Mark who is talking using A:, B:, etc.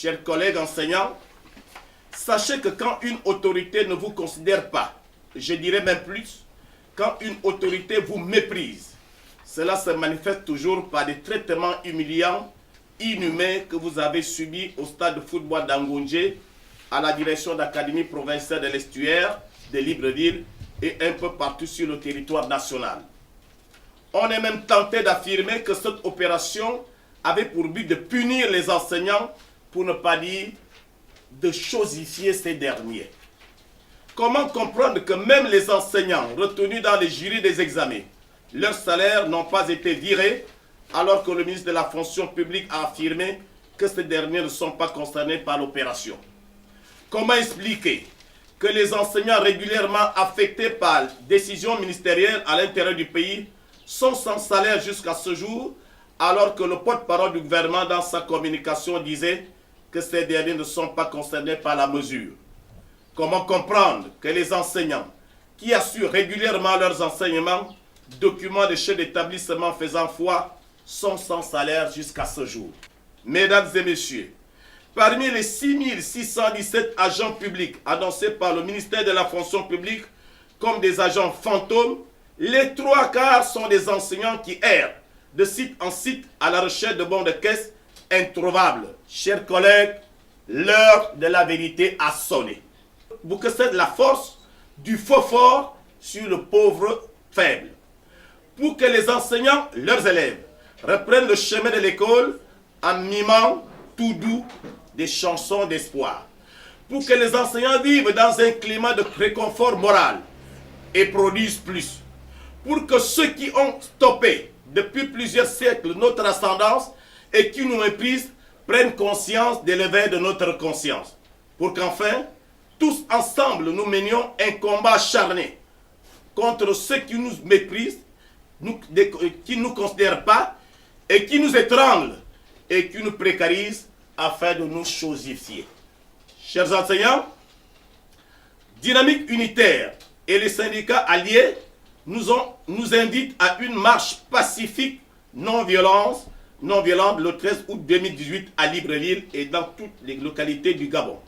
A: chers collègues enseignants, sachez que quand une autorité ne vous considère pas, je dirais même plus, quand une autorité vous méprise, cela se manifeste toujours par des traitements humiliants, inhumains que vous avez subis au stade de football d'Angonje, à la direction d'Académie provinciale de l'Estuaire, de Libreville et un peu partout sur le territoire national. On est même tenté d'affirmer que cette opération avait pour but de punir les enseignants, pour ne pas dire de chosifier ces derniers. Comment comprendre que même les enseignants retenus dans les jurys des examens, leurs salaires n'ont pas été virés, alors que le ministre de la fonction publique a affirmé que ces derniers ne sont pas concernés par l'opération? Comment expliquer que les enseignants régulièrement affectés par décisions ministérielles à l'intérieur du pays sont sans salaire jusqu'à ce jour, alors que le porte-parole du gouvernement dans sa communication disait que ces derniers ne sont pas concernés par la mesure? Comment comprendre que les enseignants qui assurent régulièrement leurs enseignements, documents de chefs d'établissement faisant foi, sont sans salaire jusqu'à ce jour? Mesdames et messieurs, parmi les 6617 agents publics annoncés par le ministère de la fonction publique comme des agents fantômes, les 3/4 sont des enseignants qui errent de site en site à la recherche de bons de caisse introuvables. Chers collègues, l'heure de la vérité a sonné. Vous que c'est de la force du faux fort sur le pauvre faible. Pour que les enseignants, leurs élèves, reprennent le chemin de l'école en mimant tout doux des chansons d'espoir. Pour que les enseignants vivent dans un climat de réconfort moral et produisent plus. Pour que ceux qui ont stoppé depuis plusieurs siècles notre ascendance et qui nous méprisent prennent conscience de l'éveil de notre conscience. Pour qu'enfin, tous ensemble, nous menions un combat acharné contre ceux qui nous méprisent, qui ne nous considèrent pas et qui nous étranglent et qui nous précarisent afin de nous chosifier. Chers enseignants, Dynamique Unitaire et les syndicats alliés nous invitent à une marche pacifique non violente le 13 août 2018 à Libreville et dans toutes les localités du Gabon.